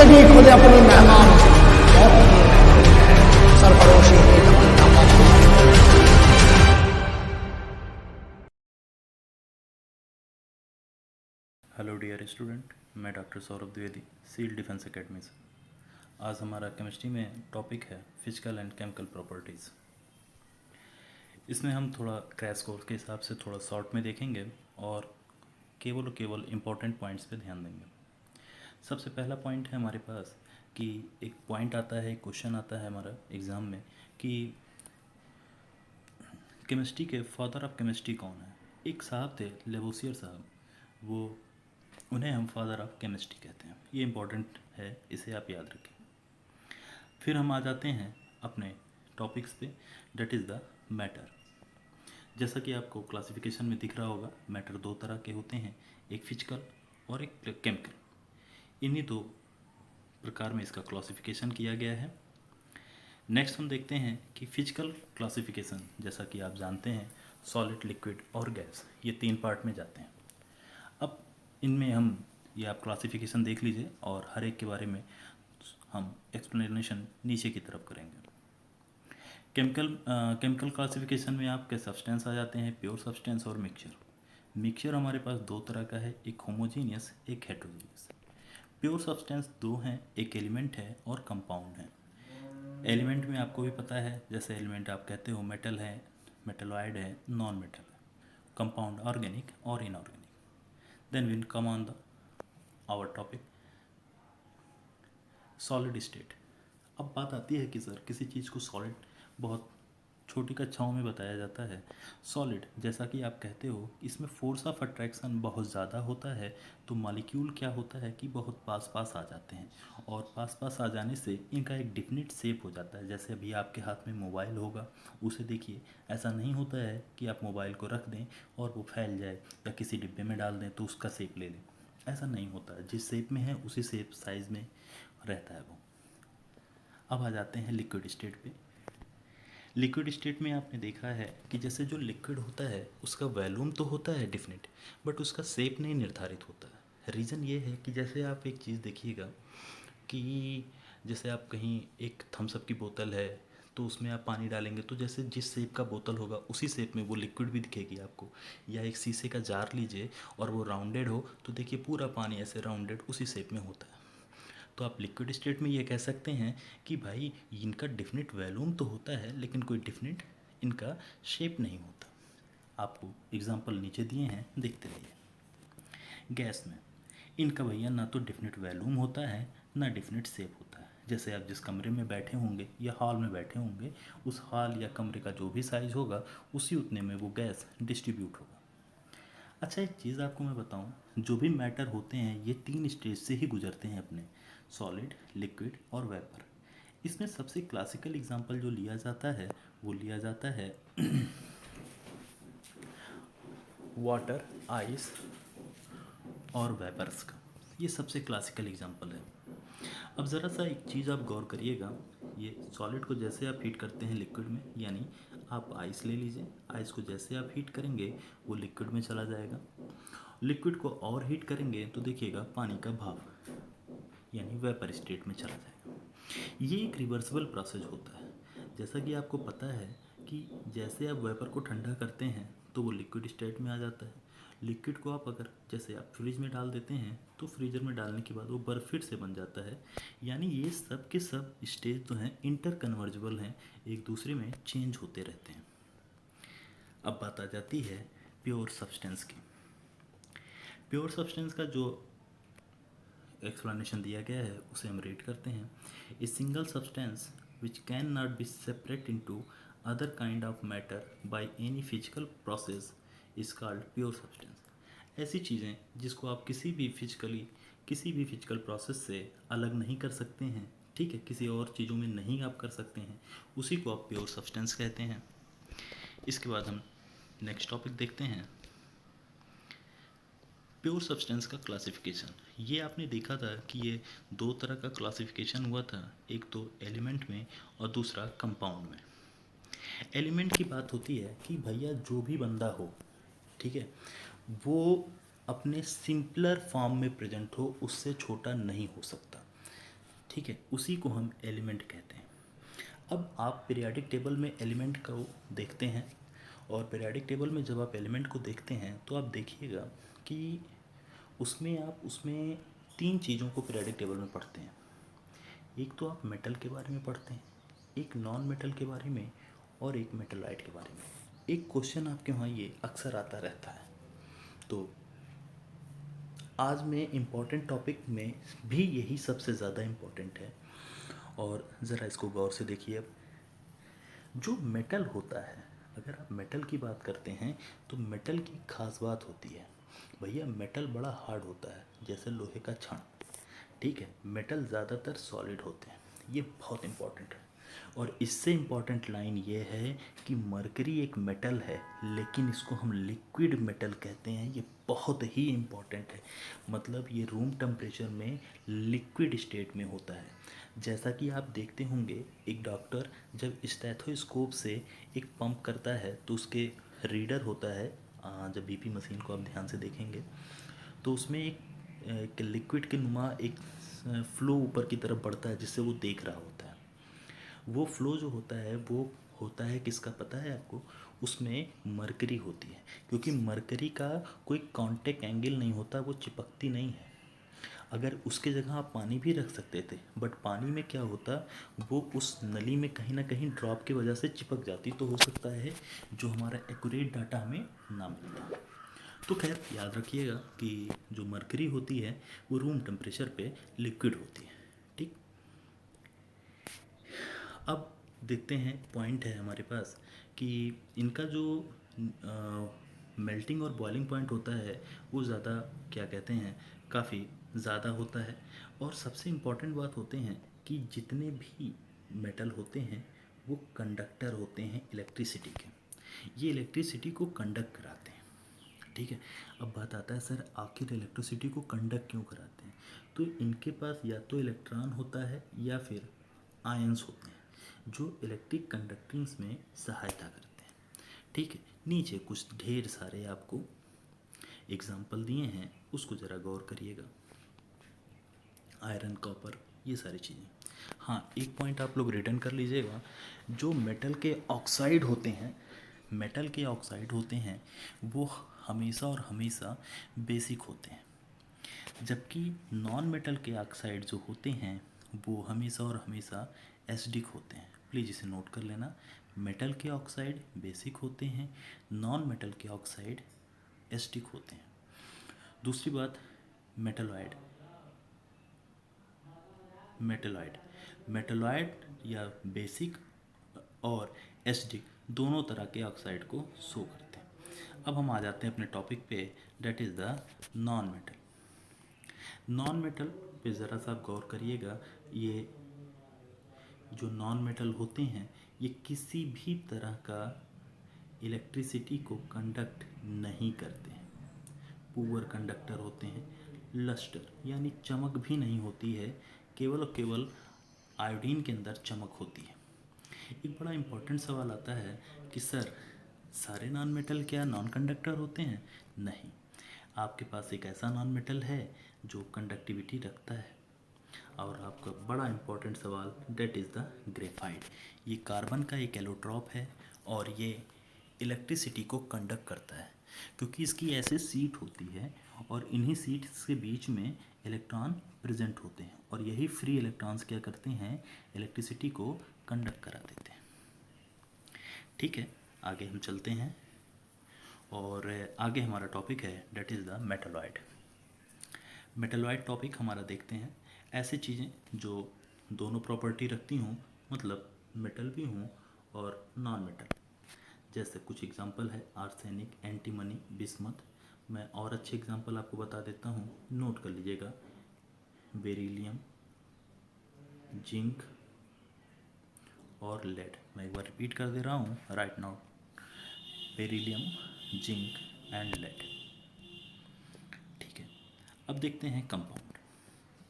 जिंदगी खुद अपनी मेहमान है, सरफरोशी की तमन्ना मत करो। हेलो डियर स्टूडेंट, मैं doctor Saurabh Dwivedi, seal defence academy से। आज हमारा केमिस्ट्री में टॉपिक है फिजिकल एंड केमिकल प्रॉपर्टीज़। इसमें हम थोड़ा क्रैश कोर्स के हिसाब से थोड़ा शॉर्ट में देखेंगे और केवल इम्पोर्टेंट पॉइंट्स पे ध्यान देंगे। सबसे पहला पॉइंट है हमारे पास कि एक पॉइंट आता है, एक क्वेश्चन आता है हमारा एग्ज़ाम में कि केमिस्ट्री के फादर ऑफ केमिस्ट्री कौन है। एक साहब थे, लेवोसियर साहब, वो उन्हें हम फादर ऑफ केमिस्ट्री कहते हैं। ये इंपॉर्टेंट है, इसे आप याद रखें। फिर हम आ जाते हैं अपने टॉपिक्स पे, डेट इज़ द मैटर। जैसा कि आपको क्लासिफिकेशन में दिख रहा होगा, मैटर दो तरह के होते हैं, एक फिजिकल और एक केमिकल। इन्हीं दो प्रकार में इसका क्लासिफिकेशन किया गया है। नेक्स्ट हम देखते हैं कि फिजिकल क्लासिफिकेशन, जैसा कि आप जानते हैं, सॉलिड, लिक्विड और गैस, ये तीन पार्ट में जाते हैं। अब इनमें हम ये आप क्लासिफिकेशन देख लीजिए और हर एक के बारे में हम एक्सप्लेनेशन नीचे की तरफ करेंगे। केमिकल क्लासिफिकेशन में आपके सब्सटेंस आ जाते हैं, प्योर सब्सटेंस और मिक्सचर। मिक्सचर हमारे पास दो तरह का है, एक होमोजीनियस, एक हेट्रोजीनियस। प्योर सब्सटेंस दो हैं, एक एलिमेंट है और कंपाउंड है। एलिमेंट में आपको भी पता है, जैसे एलिमेंट आप कहते हो मेटल है, मेटलॉइड है, नॉन मेटल है। कंपाउंड ऑर्गेनिक और inorganic. Then will come on the our topic solid state. अब बात आती है कि सर किसी चीज़ को सॉलिड बहुत छोटी कक्षाओं में बताया जाता है। सॉलिड, जैसा कि आप कहते हो, इसमें फोर्स ऑफ अट्रैक्शन बहुत ज़्यादा होता है, तो मॉलिक्यूल क्या होता है कि बहुत पास पास आ जाते हैं और पास पास आ जाने से इनका एक डिफिनिट शेप हो जाता है। जैसे अभी आपके हाथ में मोबाइल होगा, उसे देखिए, ऐसा नहीं होता है कि आप मोबाइल को रख दें और वो फैल जाए या किसी डिब्बे में डाल दें तो उसका शेप ले लें। ऐसा नहीं होता है, जिस शेप में है उसी शेप साइज़ में रहता है वो। अब आ जाते हैं लिक्विड स्टेट पे। लिक्विड स्टेट में आपने देखा है कि जैसे जो लिक्विड होता है उसका वॉल्यूम तो होता है डिफिनिट, बट उसका शेप नहीं निर्धारित होता है। रीज़न ये है कि जैसे आप एक चीज़ देखिएगा कि जैसे आप कहीं एक थम्स अप की बोतल है तो उसमें आप पानी डालेंगे तो जैसे जिस शेप का बोतल होगा उसी शेप में वो लिक्विड भी दिखेगी आपको। या एक शीशे का जार लीजिए और वो राउंडेड हो तो देखिए पूरा पानी ऐसे राउंडेड उसी शेप में होता है। तो आप लिक्विड स्टेट में ये कह सकते हैं कि भाई इनका डिफिनिट वॉल्यूम तो होता है लेकिन कोई डिफिनिट इनका शेप नहीं होता। आपको एग्जांपल नीचे दिए हैं, देखते रहिए। गैस में इनका भैया ना तो डिफिनिट वॉल्यूम होता है ना डिफिनिट शेप होता है। जैसे आप जिस कमरे में बैठे होंगे या हॉल में बैठे होंगे, उस हॉल या कमरे का जो भी साइज़ होगा उसी उतने में वो गैस डिस्ट्रीब्यूट होगा। अच्छा, एक चीज़ आपको मैं बताऊं, जो भी मैटर होते हैं ये तीन स्टेज से ही गुजरते हैं अपने, सॉलिड, लिक्विड और वेपर। इसमें सबसे क्लासिकल एग्जांपल जो लिया जाता है वो लिया जाता है वाटर, आइस और वेपर्स का। ये सबसे क्लासिकल एग्जांपल है। अब ज़रा सा एक चीज़ आप गौर करिएगा, ये सॉलिड को जैसे आप हीट करते हैं लिक्विड में, यानी आप आइस ले लीजिए, आइस को जैसे आप हीट करेंगे वो लिक्विड में चला जाएगा। लिक्विड को और हीट करेंगे तो देखिएगा पानी का भाप, यानी वेपर स्टेट में चला जाएगा। ये एक रिवर्सिबल प्रोसेस होता है। जैसा कि आपको पता है कि जैसे आप वेपर को ठंडा करते हैं तो वो लिक्विड स्टेट में आ जाता है। लिक्विड को आप अगर जैसे आप फ्रिज में डाल देते हैं तो फ्रीजर में डालने के बाद वो बर्फ फिर से बन जाता है। यानी ये सब के सब स्टेज जो हैं इंटर कन्वर्जिबल हैं, एक दूसरे में चेंज होते रहते हैं। अब बात आ जाती है प्योर सब्सटेंस की। प्योर सब्सटेंस का जो एक्सप्लेनेशन दिया गया है उसे हम रीड करते हैं। A single substance which can not be separate into other kind of matter by any physical process is called pure substance. ऐसी चीज़ें जिसको आप किसी भी फिजिकल प्रोसेस से अलग नहीं कर सकते हैं, ठीक है, किसी और चीज़ों में नहीं आप कर सकते हैं, उसी को आप प्योर सब्सटेंस कहते हैं। इसके बाद हम नेक्स्ट टॉपिक देखते हैं, प्योर सब्सटेंस का क्लासिफिकेशन। ये आपने देखा था कि ये दो तरह का क्लासिफिकेशन हुआ था, एक तो एलिमेंट में और दूसरा कंपाउंड में। एलिमेंट की बात होती है कि भैया जो भी बंदा हो, ठीक है, वो अपने सिंपलर फॉर्म में प्रेजेंट हो, उससे छोटा नहीं हो सकता। ठीक है, उसी को हम एलिमेंट कहते हैं। अब आप पीरियाडिक टेबल में एलिमेंट को देखते हैं, और पीरियाडिक टेबल में जब आप एलिमेंट को देखते हैं तो आप देखिएगा कि उसमें तीन चीज़ों को पीरियाडिक टेबल में पढ़ते हैं। एक तो आप मेटल के बारे में पढ़ते हैं, एक नॉन मेटल के बारे में, और एक मेटलॉइड के बारे में। एक क्वेश्चन आपके वहाँ ये अक्सर आता रहता है। तो आज में इम्पॉर्टेंट टॉपिक में भी यही सबसे ज़्यादा इम्पॉर्टेंट है। और ज़रा इसको गौर से देखिए। अब जो मेटल होता है, अगर आप मेटल की बात करते हैं तो मेटल की खास बात होती है, भैया मेटल बड़ा हार्ड होता है, जैसे लोहे का छड़। ठीक है, मेटल ज़्यादातर सॉलिड होते हैं, ये बहुत इम्पोर्टेंट है। और इससे इम्पॉर्टेंट लाइन ये है कि मरकरी एक मेटल है, लेकिन इसको हम लिक्विड मेटल कहते हैं। ये बहुत ही इम्पॉर्टेंट है, मतलब ये रूम टेम्परेचर में लिक्विड स्टेट में होता है। जैसा कि आप देखते होंगे, एक डॉक्टर जब स्टेथोस्कोप से एक पंप करता है तो उसके रीडर होता है, जब बीपी मशीन को आप ध्यान से देखेंगे तो उसमें एक लिक्विड के नुमा एक फ्लो ऊपर की तरफ बढ़ता है, जिससे वो देख रहा होता है। वो फ्लो जो होता है वो होता है किसका, पता है आपको? उसमें मरकरी होती है, क्योंकि मरकरी का कोई कांटेक्ट एंगल नहीं होता, वो चिपकती नहीं है। अगर उसके जगह आप पानी भी रख सकते थे, बट पानी में क्या होता, वो उस नली में कहीं ना कहीं ड्रॉप की वजह से चिपक जाती, तो हो सकता है जो हमारा एक्यूरेट डाटा हमें ना मिलता। तो खैर याद रखिएगा कि जो मरकरी होती है वो रूम टेम्परेचर पे लिक्विड होती है। ठीक, अब देखते हैं, पॉइंट है हमारे पास कि इनका जो मेल्टिंग और बॉइलिंग पॉइंट होता है वो ज़्यादा, क्या कहते हैं, काफ़ी ज़्यादा होता है। और सबसे इम्पॉर्टेंट बात होते हैं कि जितने भी मेटल होते हैं वो कंडक्टर होते हैं इलेक्ट्रिसिटी के, ये इलेक्ट्रिसिटी को कंडक्ट कराते हैं। ठीक है, अब बात आता है सर आखिर इलेक्ट्रिसिटी को कंडक्ट क्यों कराते हैं? तो इनके पास या तो इलेक्ट्रॉन होता है या फिर आयंस होते हैं जो इलेक्ट्रिक कंडक्टिंग्स में सहायता करते हैं। ठीक है, नीचे कुछ ढेर सारे आपको एग्जाम्पल दिए हैं, उसको ज़रा गौर करिएगा। आयरन, कॉपर, ये सारी चीज़ें। हाँ, एक पॉइंट आप लोग रिटर्न कर लीजिएगा, जो मेटल के ऑक्साइड होते हैं, मेटल के ऑक्साइड होते हैं वो हमेशा और हमेशा बेसिक होते हैं, जबकि नॉन मेटल के ऑक्साइड जो होते हैं वो हमेशा और हमेशा एसिडिक होते हैं। प्लीज़ इसे नोट कर लेना, मेटल के ऑक्साइड बेसिक होते हैं, नॉन मेटल के ऑक्साइड एसिडिक होते हैं। दूसरी बात, मेटलॉइड, मेटलॉइड मेटलॉइड या बेसिक और एसिडिक दोनों तरह के ऑक्साइड को शो करते हैं। अब हम आ जाते हैं अपने टॉपिक पे, that is the non metal. Non metal पे ज़रा सा गौर करिएगा, ये जो नॉन मेटल होते हैं ये किसी भी तरह का इलेक्ट्रिसिटी को कंडक्ट नहीं करते हैं, पुअर कंडक्टर होते हैं। लस्टर यानी चमक भी नहीं होती है, केवल और केवल आयोडीन के अंदर चमक होती है। एक बड़ा इम्पोर्टेंट सवाल आता है कि सर सारे नॉन मेटल क्या नॉन कंडक्टर होते हैं? नहीं, आपके पास एक ऐसा नॉन मेटल है जो कंडक्टिविटी रखता है। और आपका बड़ा इम्पोर्टेंट सवाल, डेट इज़ द ग्रेफाइट। ये कार्बन का एक एलोट्रॉप है और ये इलेक्ट्रिसिटी को कंडक्ट करता है, क्योंकि इसकी ऐसे सीट होती है और इन्हीं सीट्स के बीच में इलेक्ट्रॉन प्रेजेंट होते हैं, और यही फ्री इलेक्ट्रॉन्स क्या करते हैं, इलेक्ट्रिसिटी को कंडक्ट करा देते हैं। ठीक है, आगे हम चलते हैं, और आगे हमारा टॉपिक है that is the metalloid. Metalloid topic हमारा देखते हैं, ऐसे चीज़ें जो दोनों प्रॉपर्टी रखती हों, मतलब मेटल भी हों और नॉन मेटल। जैसे कुछ एग्जांपल है, आर्सेनिक, एंटीमनी, बिस्मथ। मैं और अच्छे एग्जांपल आपको बता देता हूँ, नोट कर लीजिएगा। बेरिलियम, जिंक और लेड। मैं एक बार रिपीट कर दे रहा हूँ, right now, beryllium, zinc and lead. ठीक है, अब देखते हैं कंपाउंड।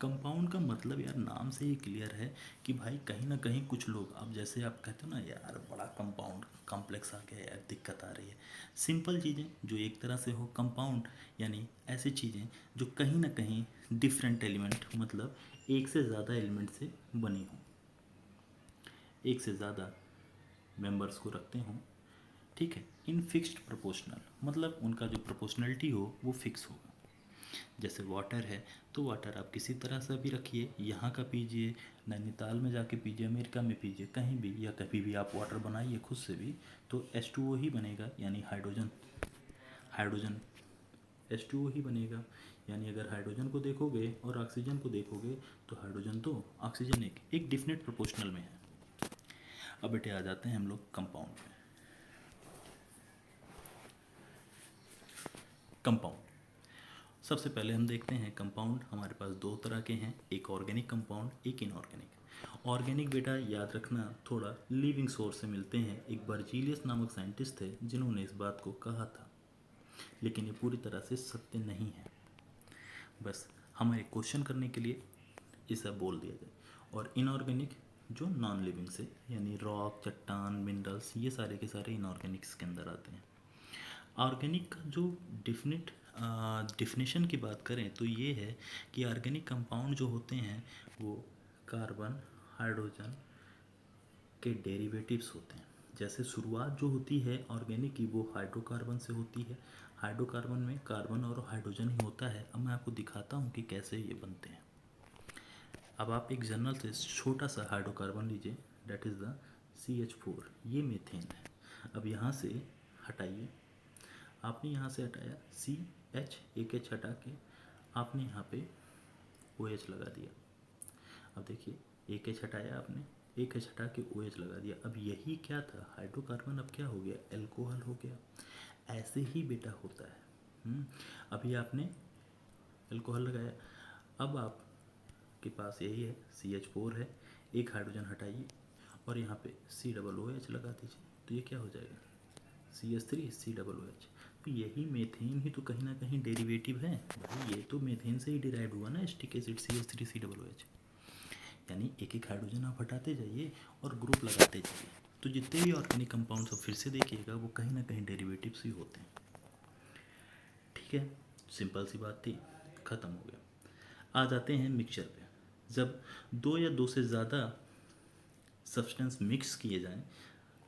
कंपाउंड का मतलब यार नाम से ही क्लियर है कि भाई कहीं ना कहीं कुछ लोग, अब जैसे आप कहते हो ना यार बड़ा कंपाउंड कॉम्प्लेक्स आ गया है यार, दिक्कत आ रही है। सिंपल चीज़ें जो एक तरह से हो कंपाउंड, यानी ऐसी चीज़ें जो कहीं ना कहीं डिफरेंट एलिमेंट, मतलब एक से ज़्यादा एलिमेंट से बनी हो, एक से ज़्यादा मेंबर्स को रखते हों, ठीक है, इन फिक्स्ड प्रोपोर्शनल, मतलब उनका जो प्रोपोर्शनलिटी हो वो फिक्स होगा। जैसे वाटर है तो वाटर आप किसी तरह से भी रखिए, यहाँ का पीजिए, नैनीताल में जाके पीजिए, अमेरिका में पीजिए, कहीं भी या कभी भी आप वाटर बनाइए खुद से भी, तो H2O ही बनेगा, यानी हाइड्रोजन। हाइड्रोजन H2O ही बनेगा। यानी अगर हाइड्रोजन को देखोगे और ऑक्सीजन को देखोगे तो हाइड्रोजन तो ऑक्सीजन एक डिफिनेट प्रोपोर्शनल में है। अब बेटे आ जाते हैं हम लोग कंपाउंड में। कंपाउंड सबसे पहले हम देखते हैं कंपाउंड हमारे पास दो तरह के हैं, एक ऑर्गेनिक कंपाउंड, एक इनऑर्गेनिक। ऑर्गेनिक बेटा याद रखना थोड़ा लिविंग सोर्स से मिलते हैं। एक बर्जीलियस नामक साइंटिस्ट थे जिन्होंने इस बात को कहा था, लेकिन ये पूरी तरह से सत्य नहीं है, बस हमें क्वेश्चन करने के लिए इसे बोल दिया जाए। और इनऑर्गेनिक जो नॉन लिविंग से, यानी रॉक, चट्टान, मिनरल्स, ये सारे के सारे इनऑर्गेनिक्स के अंदर आते हैं। ऑर्गेनिक का जो डिफिनेशन की बात करें तो ये है कि ऑर्गेनिक कंपाउंड जो होते हैं वो कार्बन, हाइड्रोजन के डेरिवेटिव्स होते हैं। जैसे शुरुआत जो होती है ऑर्गेनिक की वो हाइड्रोकार्बन से होती है। हाइड्रोकार्बन में कार्बन और हाइड्रोजन ही होता है। अब मैं आपको दिखाता हूँ कि कैसे ये बनते हैं। अब आप एक जनरल से छोटा सा हाइड्रोकार्बन लीजिए, डेट इज़ द CH4, ये मीथेन है। अब यहाँ से हटाइए, आपने यहाँ से हटाया CH, एक H हटा के आपने यहाँ पे OH लगा दिया। अब देखिए एक H हटाया आपने, एक H हटा के OH लगा दिया। अब यही क्या था, हाइड्रोकार्बन अब क्या हो गया, एल्कोहल हो गया। ऐसे ही बेटा होता है। अभी आपने एल्कोहल लगाया, अब आपके पास यही है CH4 है, एक हाइड्रोजन हटाइए और यहाँ पे COOH लगा दीजिए, तो ये क्या हो जाएगा, CH3 COOH। तो यही मेथेन ही तो कहीं ना कहीं डेरिवेटिव है भाई, ये तो मेथेन से ही डिराइव हुआ ना, एस्टिक एसिड CH3 COOH। यानी एक एक हाइड्रोजन आप हटाते जाइए और ग्रुप लगाते जाइए, तो जितने भी ऑर्गेनिक कंपाउंड्स आप फिर से देखिएगा वो कहीं ना कहीं डेरिवेटिव्स ही होते हैं। ठीक है, सिंपल सी बात थी, ख़त्म हो गया। आ जाते हैं मिक्सचर पे। जब दो या दो से ज़्यादा सब्सटेंस मिक्स किए जाएं,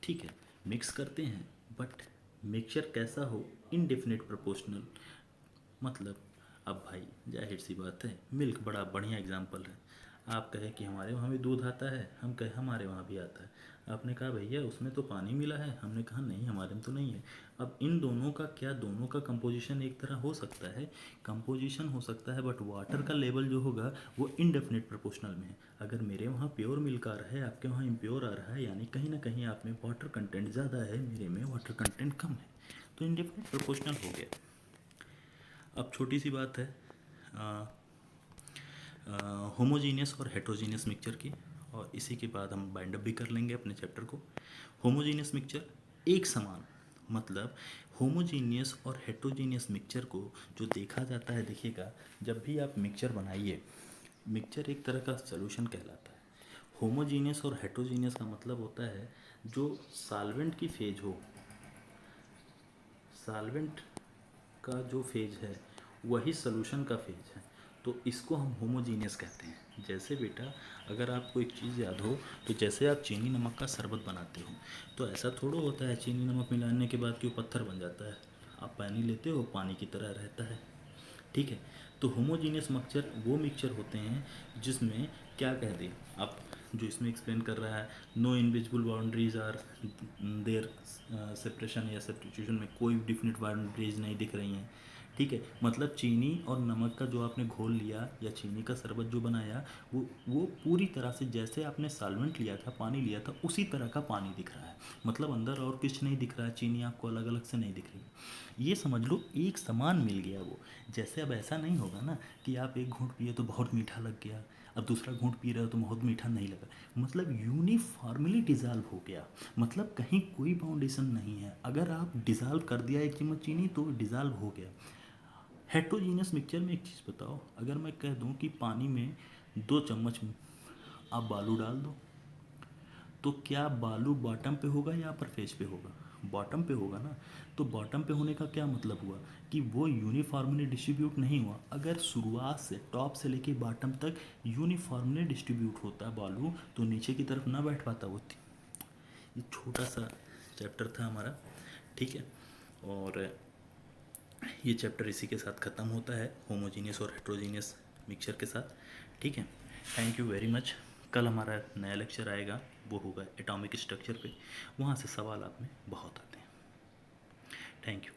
ठीक है, मिक्स करते हैं, बट मिक्सचर कैसा हो, इनडेफिनेट प्रोपोर्शनल। मतलब अब भाई जाहिर सी बात है, मिल्क बड़ा बढ़िया एग्जांपल है। आप कहे कि हमारे वहाँ भी दूध आता है, हम कहे हमारे वहाँ भी आता है। आपने कहा भैया उसमें तो पानी मिला है, हमने कहा नहीं हमारे में तो नहीं है। अब इन दोनों का क्या, दोनों का कंपोजिशन एक तरह हो सकता है, कंपोजिशन हो सकता है, बट वाटर का लेवल जो होगा वो इनडेफिनेट प्रोपोर्शनल में है। अगर मेरे वहाँ प्योर मिल्क आ रहा है, आपके वहाँ इम्प्योर आ रहा है, यानी कहीं ना कहीं आप में वाटर कंटेंट ज़्यादा है, मेरे में वाटर कंटेंट कम है, तो इनडेफिनेट प्रोपोर्शनल हो गया। अब छोटी सी बात है होमोजीनियस और हेट्रोजीनियस मिक्सचर की, और इसी के बाद हम बाइंड अप भी कर लेंगे अपने चैप्टर को। होमोजीनियस मिक्सचर एक समान, मतलब होमोजीनियस और हेट्रोजीनियस मिक्सचर को जो देखा जाता है, देखिएगा जब भी आप मिक्सचर बनाइए, मिक्सचर एक तरह का सॉल्यूशन कहलाता है। होमोजीनियस और हेट्रोजीनियस का मतलब होता है जो सॉल्वेंट की फेज हो, सॉल्वेंट का जो फेज है वही सॉल्यूशन का फेज है, तो इसको हम होमोजीनियस कहते हैं। जैसे बेटा अगर आपको एक चीज़ याद हो, तो जैसे आप चीनी नमक का शरबत बनाते हो, तो ऐसा थोड़ा होता है चीनी नमक मिलाने के बाद कि वो पत्थर बन जाता है। आप पानी लेते हो, पानी की तरह रहता है, ठीक है। तो होमोजीनियस मिक्सचर वो मिक्सचर होते हैं जिसमें क्या कह दें आप, जो इसमें एक्सप्लेन कर रहा है, no invisible boundaries are there, separation या सब्स्टिट्यूशन में कोई डिफिनिट बाउंड्रीज नहीं दिख रही हैं, ठीक है। मतलब चीनी और नमक का जो आपने घोल लिया या चीनी का शरबत जो बनाया, वो पूरी तरह से जैसे आपने सॉल्वेंट लिया था, पानी लिया था, उसी तरह का पानी दिख रहा है। मतलब अंदर और कुछ नहीं दिख रहा है, चीनी आपको अलग अलग से नहीं दिख रही। ये समझ लो एक समान मिल गया वो। जैसे अब ऐसा नहीं होगा ना कि आप एक घूंट पिए तो बहुत मीठा लग गया, अब दूसरा घूंट पी रहे हो तो बहुत मीठा नहीं लगा, मतलब यूनिफॉर्मली डिज़ाल्व हो गया। मतलब कहीं कोई बाउंडेशन नहीं है, अगर आप डिज़ाल्व कर दिया एक चम्मच चीनी तो डिज़ाल्व हो गया। हेट्रोजीनियस मिक्सचर में एक चीज़ बताओ, अगर मैं कह दूं कि पानी में 2 चम्मच आप बालू डाल दो, तो क्या बालू बॉटम पे होगा या अपर फेस पे होगा? बॉटम पे होगा ना। तो बॉटम पे होने का क्या मतलब हुआ कि वो यूनिफॉर्मली डिस्ट्रीब्यूट नहीं हुआ। अगर शुरुआत से टॉप से लेके बॉटम तक यूनिफॉर्मली डिस्ट्रीब्यूट होता बालू, तो नीचे की तरफ ना बैठ पाता वो। ये छोटा सा चैप्टर था हमारा, ठीक है। और ये चैप्टर इसी के साथ ख़त्म होता है, होमोजीनियस और हेट्रोजीनियस मिक्सचर के साथ, ठीक है। Thank you very much. कल हमारा नया लेक्चर आएगा, वो होगा एटॉमिक स्ट्रक्चर पे। वहाँ से सवाल आप में बहुत आते हैं। Thank you.